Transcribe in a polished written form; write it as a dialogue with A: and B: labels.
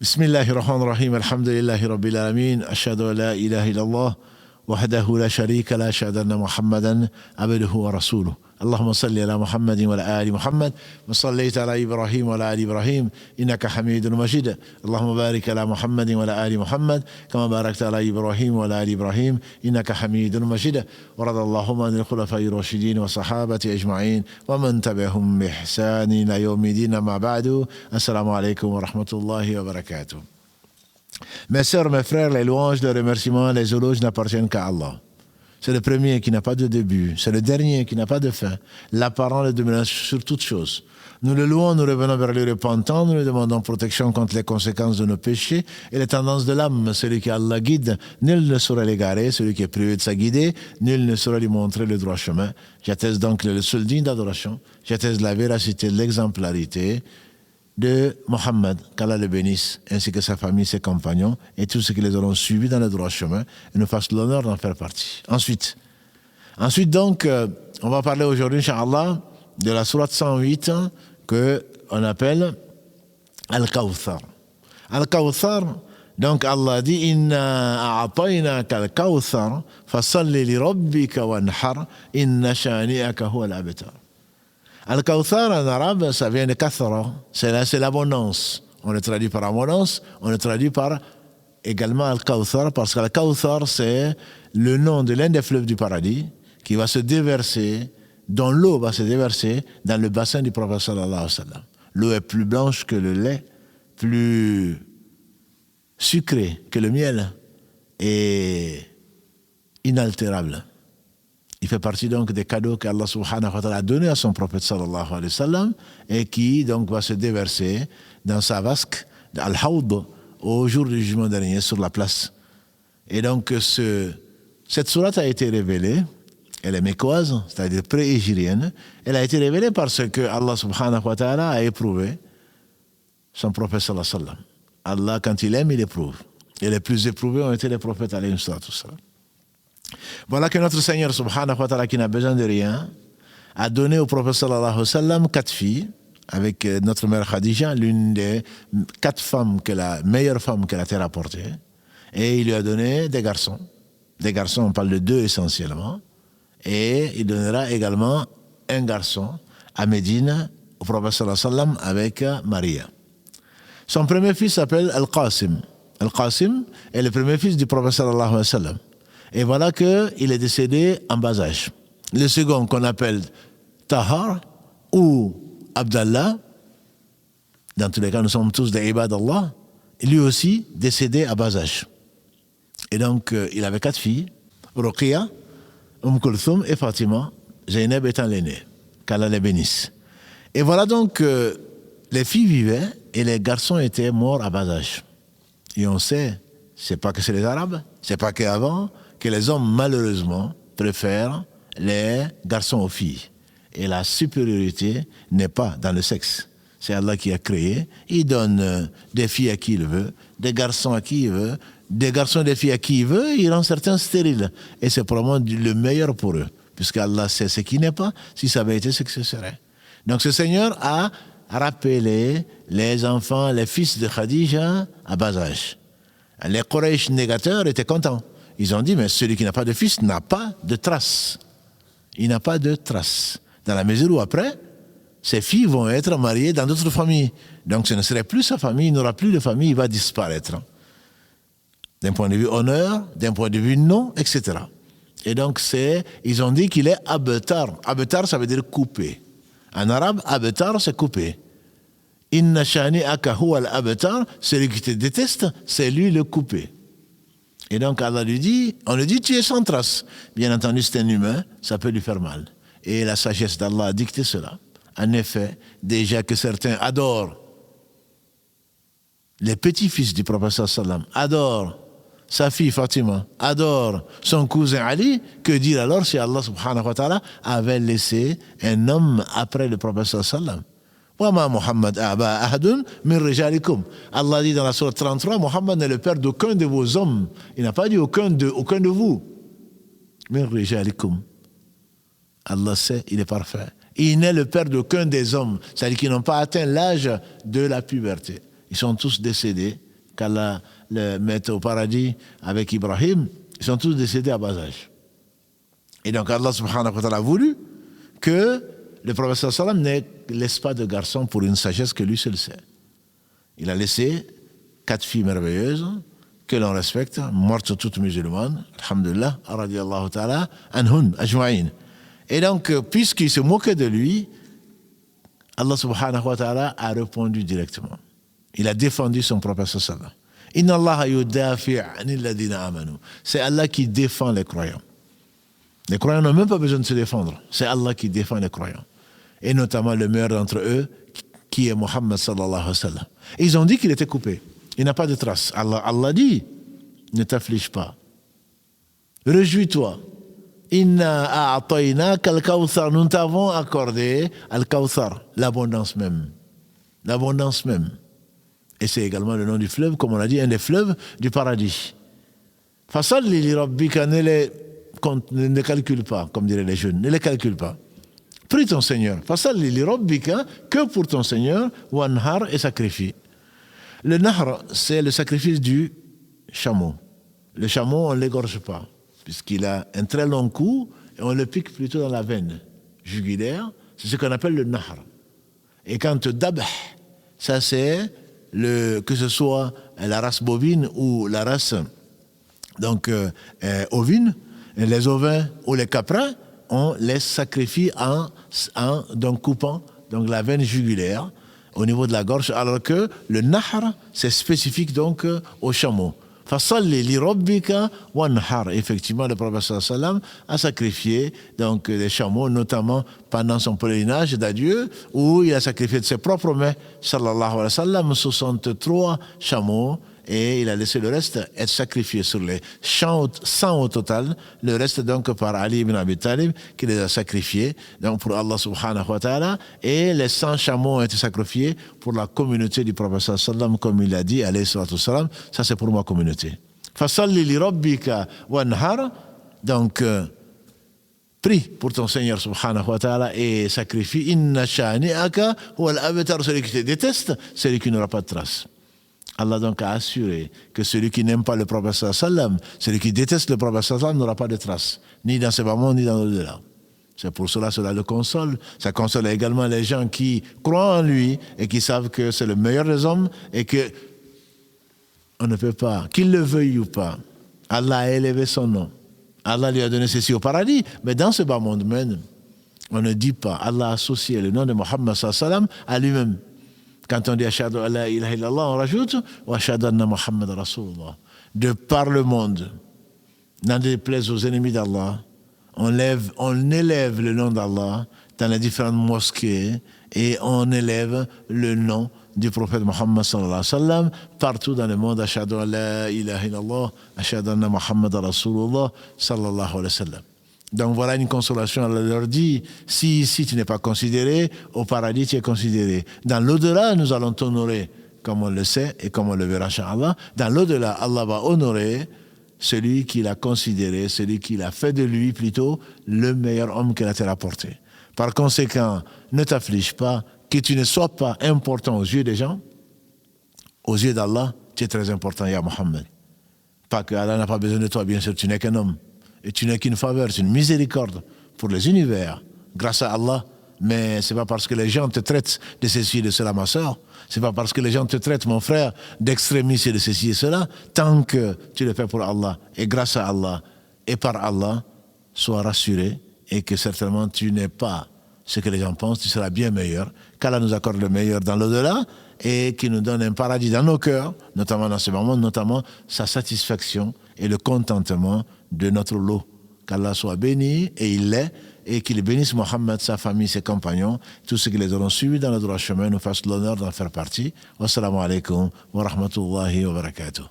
A: بسم الله الرحمن الرحيم الحمد لله رب العالمين أشهد أن لا إله إلا الله وحده لا شريك له أشهد أن محمدا عبده ورسوله اللهم صل على محمد وعلى آل محمد وصليت على إبراهيم وعلى آل إبراهيم إنك حميد مجيد اللهم بارك على محمد وعلى آل محمد كما باركت على إبراهيم وعلى آل إبراهيم إنك حميد مجيد ورضى اللهم عن الخلفاء الراشدين والصحابة أجمعين ومن تبعهم بإحسان إلى يوم الدين أما بعد السلام عليكم ورحمة الله وبركاته. Mes sœurs, mes frères, les louanges, les remerciements, les éloges n'appartiennent qu'à Allah. C'est le premier qui n'a pas de début, c'est le dernier qui n'a pas de fin, l'apparent, le dominant sur toutes choses. Nous le louons, nous revenons vers lui repentant, nous lui demandons protection contre les conséquences de nos péchés et les tendances de l'âme. Celui qui Allah guide, nul ne saurait l'égarer, celui qui est privé de sa guidée, nul ne saurait lui montrer le droit chemin. J'atteste donc le seul digne d'adoration, j'atteste la véracité, l'exemplarité de Mohammed, qu'Allah le bénisse, ainsi que sa famille, ses compagnons, et tous ceux qui les auront suivis dans le droit chemin, et nous fassent l'honneur d'en faire partie. Ensuite donc, on va parler aujourd'hui, Inch'Allah, de la sourate 108, qu'on appelle Al-Kawthar. Al-Kawthar, donc Allah dit, Inna a'ataynaka al-Kawthar, fasalli li rabbika wanhar, inna shani'aka huwa al-abtar. Al-Kawthar en arabe, ça vient de kathara, c'est l'abondance. On le traduit par abondance, on le traduit par également Al-Kawthar, parce que Al-Kawthar, c'est le nom de l'un des fleuves du paradis qui va se déverser, dont l'eau va se déverser dans le bassin du prophète sallallahu alayhi wa sallam. L'eau est plus blanche que le lait, plus sucrée que le miel et inaltérable. Il fait partie donc des cadeaux qu'Allah subhanahu wa ta'ala a donnés à son prophète sallallahu alayhi wa sallam et qui donc va se déverser dans sa vasque, al-hawd, au jour du jugement dernier sur la place. Et donc cette sourate a été révélée, elle est mécoise, c'est-à-dire pré-hégirienne, elle a été révélée parce que Allah subhanahu wa ta'ala a éprouvé son prophète sallallahu alayhi wa sallam. Allah, quand il aime, il éprouve. Et les plus éprouvés ont été les prophètes alayhi wa sallam. Voilà que notre Seigneur subhanahu wa ta'ala, qui n'a besoin de rien, a donné au prophète sallallahu alayhi wa sallam 4 filles, avec notre mère Khadija, l'une des 4 femmes, la meilleure femme que la terre a portée. Et il lui a donné des garçons. Des garçons, on parle de 2 essentiellement. Et il donnera également un garçon à Médine, au prophète sallallahu alayhi wa sallam, avec Maria. Son premier fils s'appelle Al-Qasim. Al-Qasim est le premier fils du prophète sallallahu alayhi wa sallam. Et voilà qu'il est décédé en bas âge. Le second, qu'on appelle Tahar ou Abdallah, dans tous les cas, nous sommes tous des ibad d'Allah, lui aussi décédé à bas âge. Et donc, il avait 4 filles, Ruqiyya, Kulthum et Fatima, Zaynab étant l'aînée, qu'Allah les bénisse. Et voilà donc que les filles vivaient et les garçons étaient morts à bas âge. Et on sait, c'est pas que c'est les Arabes, c'est pas qu'avant, que les hommes, malheureusement, préfèrent les garçons aux filles. Et la supériorité n'est pas dans le sexe. C'est Allah qui a créé. Il donne des filles à qui il veut, des garçons à qui il veut, des garçons et des filles à qui il veut, il rend certains stériles. Et c'est probablement le meilleur pour eux, puisque Allah sait ce qui n'est pas, si ça avait été ce que ce serait. Donc ce Seigneur a rappelé les enfants, les fils de Khadija à bas âge. Les Quraysh négateurs étaient contents. Ils ont dit, mais celui qui n'a pas de fils n'a pas de trace. Il n'a pas de trace. Dans la mesure où après, ses filles vont être mariées dans d'autres familles. Donc ce ne serait plus sa famille, il n'aura plus de famille, il va disparaître. D'un point de vue honneur, d'un point de vue nom, etc. Et donc ils ont dit qu'il est abtar. Abtar, ça veut dire coupé. En arabe, abtar, c'est coupé. Inna shani'aka huwa al-abtar, celui qui te déteste, c'est lui le coupé. Et donc Allah lui dit, on lui dit, tu es sans trace. Bien entendu, c'est un humain, ça peut lui faire mal. Et la sagesse d'Allah a dicté cela. En effet, déjà que certains adorent les petits-fils du prophète sallam, adorent sa fille Fatima, adore son cousin Ali, que dire alors si Allah subhanahu wa ta'ala avait laissé un homme après le prophète sallam? Allah dit dans la sourate 33, Mohammed n'est le père d'aucun de vos hommes. Il n'a pas dit aucun de vous. Min rijalikum. Allah sait, il est parfait. Il n'est le père d'aucun des hommes. C'est-à-dire qu'ils n'ont pas atteint l'âge de la puberté. Ils sont tous décédés qu'Allah le mette au paradis avec Ibrahim, ils sont tous décédés à bas âge. Et donc Allah subhanahu wa ta'ala a voulu que le prophète sallam ne laisse pas de garçon pour une sagesse que lui seul sait. Il a laissé 4 filles merveilleuses que l'on respecte, mortes toutes musulmanes, alhamdulillah, radiyallahu ta'ala, anhun, ajma'in. Et donc, puisqu'il se moquait de lui, Allah subhanahu wa ta'ala a répondu directement. Il a défendu son prophète sallam. Inna Allah yudafi' anil ladina amanu. C'est Allah qui défend les croyants. Les croyants n'ont même pas besoin de se défendre. C'est Allah qui défend les croyants. Et notamment le meilleur d'entre eux, qui est Muhammad sallallahu alayhi wa sallam. Et ils ont dit qu'il était coupé. Il n'a pas de trace. Allah dit, ne t'afflige pas. Réjouis-toi. Inna a'tainaka al-kawthar. Nous t'avons accordé al-kawthar, l'abondance même. L'abondance même. Et c'est également le nom du fleuve, comme on l'a dit, un des fleuves du paradis. Fasalli li rabbika, ne calcule pas, comme diraient les jeunes, ne les calcule pas. Prie ton Seigneur. Fasalli li rabbika, que pour ton Seigneur, wanhar, et sacrifie. Le nahr, c'est le sacrifice du chameau. Le chameau, on ne l'égorge pas, puisqu'il a un très long cou, et on le pique plutôt dans la veine jugulaire. C'est ce qu'on appelle le nahr. Et quand dabh, ça c'est que ce soit la race bovine ou la race ovine, les ovins ou les caprins, on les sacrifie en coupant donc la veine jugulaire au niveau de la gorge, alors que le nahr, c'est spécifique donc au chameau. Fasalli li rabbika wanhar. Effectivement, le prophète sallallahu alayhi wa sallam a sacrifié donc des chameaux, notamment pendant son pèlerinage d'adieu, où il a sacrifié de ses propres mains, sallallahu alayhi wa sallam, 63 chameaux, et il a laissé le reste être sacrifié sur les 100 au total, le reste donc par Ali ibn Abi Talib, qui les a sacrifiés donc pour Allah subhanahu wa ta'ala, et les 100 chameaux ont été sacrifiés pour la communauté du prophète sallallahu alayhi wa sallam, comme il a dit, alayhi salatu wassalam, ça c'est pour ma communauté. Fasalli li rabbika wanhar, donc prie pour ton Seigneur subhanahu wa ta'ala et sacrifie. Inna shani'aka huwa al-abtar, celui qui te déteste, celui qui n'aura pas de trace. Allah donc a assuré que celui qui n'aime pas le prophète sallallahu alayhi wa sallam, celui qui déteste le prophète sallallahu alayhi wa sallam n'aura pas de trace, ni dans ce bas monde, ni dans l'au-delà. C'est pour cela le console. Ça console également les gens qui croient en lui et qui savent que c'est le meilleur des hommes et que on ne peut pas, qu'il le veuille ou pas, Allah a élevé son nom. Allah lui a donné ceci au paradis, mais dans ce bas monde même, on ne dit pas, Allah a associé le nom de Muhammad sallallahu alayhi wa sallam à lui-même. Quand on dit Ashhadu an la ilaha illallah, on rajoute wa ashhadu anna Muhammad rasulullah. De par le monde, n'en déplaise aux ennemis d'Allah, on élève le nom d'Allah dans les différentes mosquées et on élève le nom du prophète Muhammad sallallahu alayhi wa sallam partout dans le monde. Ashhadu an la ilaha illallah, ashhadu anna Muhammad rasulullah sallallahu alayhi wa sallam. Donc voilà une consolation, Allah leur dit, si ici tu n'es pas considéré, au paradis tu es considéré. Dans l'au-delà, nous allons t'honorer, comme on le sait et comme on le verra, inchallah. Dans l'au-delà, Allah va honorer celui qui l'a considéré, celui qui l'a fait de lui plutôt le meilleur homme que la terre a porté. Par conséquent, ne t'afflige pas, que tu ne sois pas important aux yeux des gens, aux yeux d'Allah, tu es très important, ya Muhammad. Pas que Allah n'a pas besoin de toi, bien sûr, tu n'es qu'un homme. Et tu n'es qu'une faveur, c'est une miséricorde pour les univers, grâce à Allah. Mais c'est pas parce que les gens te traitent de ceci et de cela, ma soeur, c'est pas parce que les gens te traitent, mon frère, d'extrémiste et de ceci et cela, tant que tu le fais pour Allah, et grâce à Allah, et par Allah, sois rassuré, et que certainement tu n'es pas ce que les gens pensent, tu seras bien meilleur, qu'Allah nous accorde le meilleur dans l'au-delà, et qu'il nous donne un paradis dans nos cœurs, notamment dans ce moment, notamment sa satisfaction et le contentement de notre lot. Qu'Allah soit béni, et il l'est, et qu'il bénisse Mohammed, sa famille, ses compagnons, tous ceux qui les auront suivis dans le droit chemin, nous fassent l'honneur d'en faire partie. Wassalamu alaikum wa rahmatullahi wa barakatuh.